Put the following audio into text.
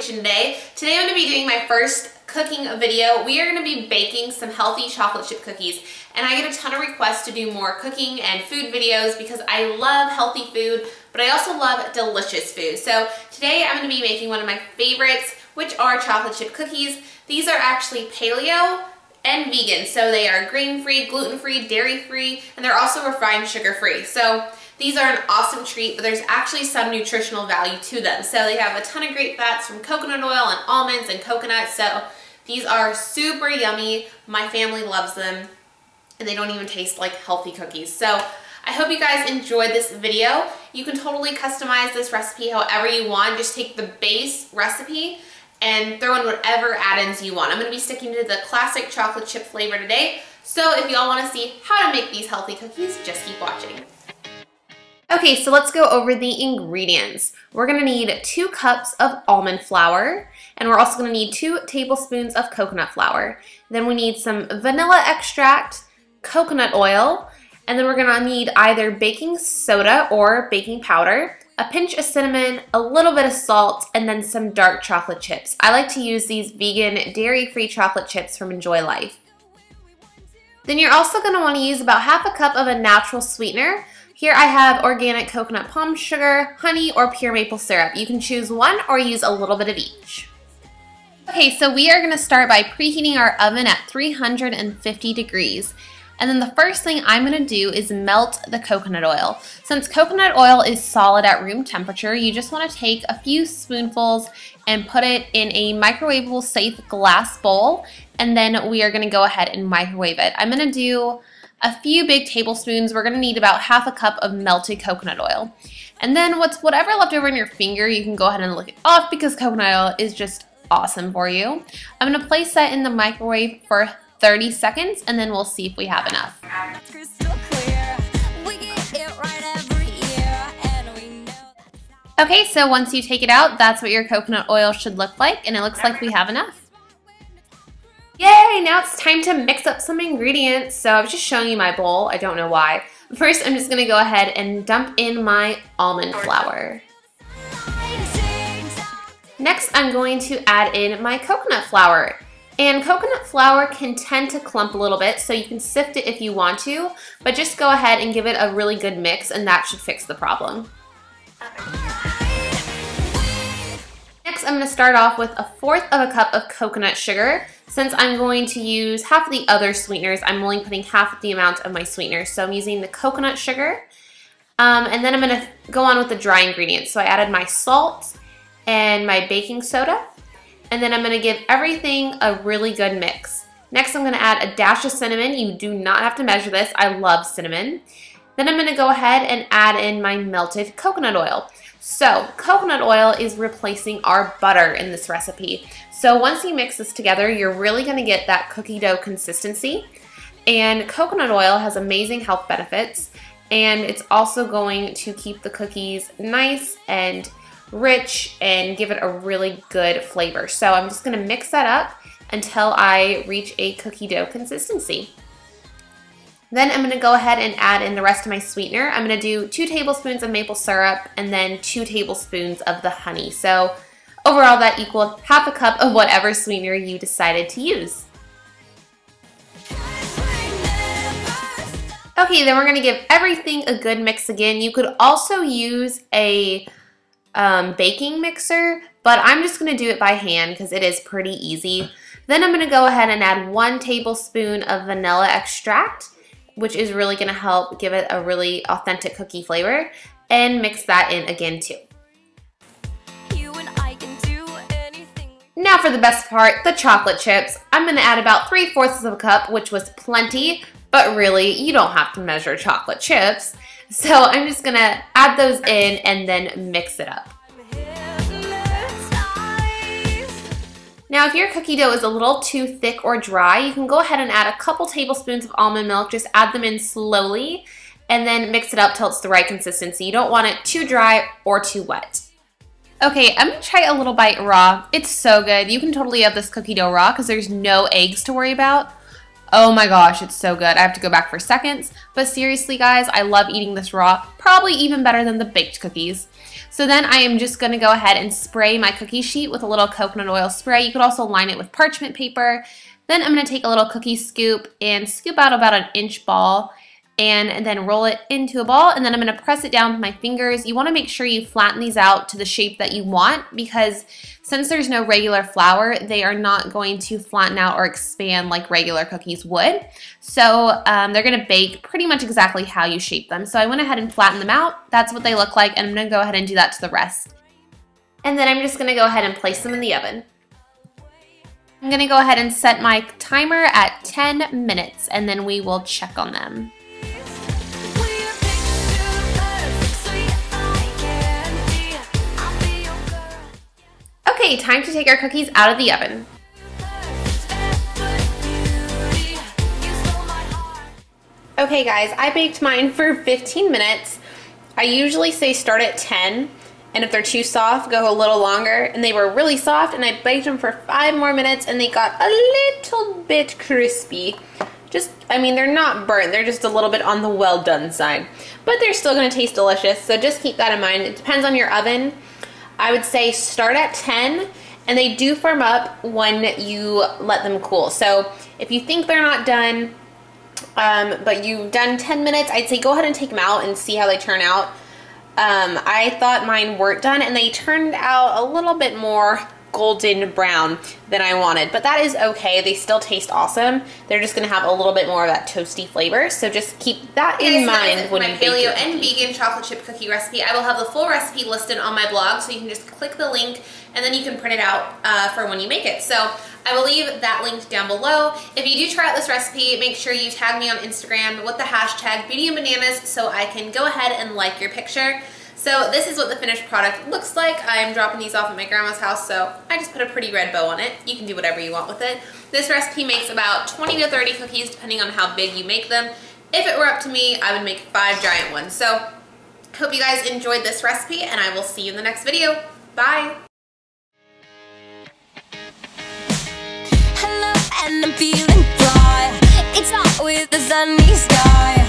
kitchen today. Today I'm going to be doing my first cooking video. We are going to be baking some healthy chocolate chip cookies, and I get a ton of requests to do more cooking and food videos because I love healthy food, but I also love delicious food. So today I'm going to be making one of my favorites, which are chocolate chip cookies. These are actually paleo and vegan, so they are grain-free, gluten-free, dairy-free, and they're also refined sugar-free. So these are an awesome treat, but there's actually some nutritional value to them. So they have a ton of great fats from coconut oil and almonds and coconut. So these are super yummy. My family loves them, and they don't even taste like healthy cookies. So I hope you guys enjoyed this video. You can totally customize this recipe however you want. Just take the base recipe and throw in whatever add-ins you want. I'm gonna be sticking to the classic chocolate chip flavor today. So if y'all wanna see how to make these healthy cookies, just keep watching. Okay, so let's go over the ingredients. We're gonna need 2 cups of almond flour, and we're also gonna need 2 tablespoons of coconut flour. Then we need some vanilla extract, coconut oil, and then we're gonna need either baking soda or baking powder, a pinch of cinnamon, a little bit of salt, and then some dark chocolate chips. I like to use these vegan, dairy-free chocolate chips from Enjoy Life. Then you're also gonna wanna use about half a cup of a natural sweetener. Here I have organic coconut palm sugar, honey, or pure maple syrup. You can choose one or use a little bit of each. Okay, so we are gonna start by preheating our oven at 350 degrees. And then the first thing I'm gonna do is melt the coconut oil. Since coconut oil is solid at room temperature, you just wanna take a few spoonfuls and put it in a microwavable safe glass bowl, and then we are gonna go ahead and microwave it. I'm gonna do a few big tablespoons. We're gonna need about half a cup of melted coconut oil. And then whatever left over in your finger, you can go ahead and lick it off because coconut oil is just awesome for you. I'm gonna place that in the microwave for 30 seconds, and then we'll see if we have enough. Okay, so once you take it out, that's what your coconut oil should look like, and it looks like we have enough. Yay, now it's time to mix up some ingredients. So I was just showing you my bowl, I don't know why. First, I'm just gonna go ahead and dump in my almond flour. Next, I'm going to add in my coconut flour. And coconut flour can tend to clump a little bit, so you can sift it if you want to, but just go ahead and give it a really good mix, and that should fix the problem. Next, I'm going to start off with 1/4 of a cup of coconut sugar. Since I'm going to use half of the other sweeteners, I'm only putting half of the amount of my sweeteners. So I'm using the coconut sugar. And then I'm going to go on with the dry ingredients. So I added my salt and my baking soda. And then I'm going to give everything a really good mix. Next, I'm going to add a dash of cinnamon. You do not have to measure this. I love cinnamon. Then I'm going to go ahead and add in my melted coconut oil. So coconut oil is replacing our butter in this recipe. So once you mix this together, you're really going to get that cookie dough consistency. And coconut oil has amazing health benefits, and it's also going to keep the cookies nice and rich and give it a really good flavor. So I'm just going to mix that up until I reach a cookie dough consistency. Then I'm going to go ahead and add in the rest of my sweetener. I'm going to do 2 tablespoons of maple syrup and then 2 tablespoons of the honey. So overall that equals half a cup of whatever sweetener you decided to use. Okay, then we're going to give everything a good mix again. You could also use a baking mixer, but I'm just going to do it by hand because it is pretty easy. Then I'm going to go ahead and add 1 tablespoon of vanilla extract, which is really going to help give it a really authentic cookie flavor, and mix that in again too. Now for the best part, the chocolate chips. I'm going to add about 3/4 of a cup, which was plenty, but really you don't have to measure chocolate chips. So I'm just going to add those in and then mix it up. Now if your cookie dough is a little too thick or dry, you can go ahead and add a couple tablespoons of almond milk. Just add them in slowly and then mix it up till it's the right consistency. You don't want it too dry or too wet. Okay, I'm gonna try a little bite raw. It's so good. You can totally have this cookie dough raw because there's no eggs to worry about. Oh my gosh, it's so good. I have to go back for seconds. But seriously guys, I love eating this raw. Probably even better than the baked cookies. So then I am just going to go ahead and spray my cookie sheet with a little coconut oil spray. You could also line it with parchment paper. Then I'm going to take a little cookie scoop and scoop out about an inch ball and then roll it into a ball, and then I'm going to press it down with my fingers. You want to make sure you flatten these out to the shape that you want, because since there's no regular flour, they are not going to flatten out or expand like regular cookies would. So they're going to bake pretty much exactly how you shape them. So I went ahead and flattened them out. That's what they look like, and I'm going to go ahead and do that to the rest. And then I'm just going to go ahead and place them in the oven. I'm going to go ahead and set my timer at 10 minutes, and then we will check on them. Okay, time to take our cookies out of the oven. Okay guys, I baked mine for 15 minutes. I usually say start at 10, and if they're too soft, go a little longer. And they were really soft, and I baked them for 5 more minutes, and they got a little bit crispy. I mean, they're not burnt, they're just a little bit on the well done side. But they're still gonna taste delicious, so just keep that in mind. It depends on your oven. I would say start at 10, and they do firm up when you let them cool. So if you think they're not done, but you've done 10 minutes, I'd say go ahead and take them out and see how they turn out. I thought mine weren't done, and they turned out a little bit more golden brown than I wanted, but that is okay. They still taste awesome. They're just gonna have a little bit more of that toasty flavor, so just keep that in mind when you bake your paleo and vegan chocolate chip cookie recipe. I will have the full recipe listed on my blog, so you can just click the link and then you can print it out for when you make it. So I will leave that link down below. If you do try out this recipe, make sure you tag me on Instagram with the hashtag #BeautyandBananas so I can go ahead and like your picture. So this is what the finished product looks like. I'm dropping these off at my grandma's house, so I just put a pretty red bow on it. You can do whatever you want with it. This recipe makes about 20 to 30 cookies depending on how big you make them. If it were up to me, I would make 5 giant ones. So hope you guys enjoyed this recipe, and I will see you in the next video. Bye! Hello, and I'm feeling fly. It's not with the sunny sky.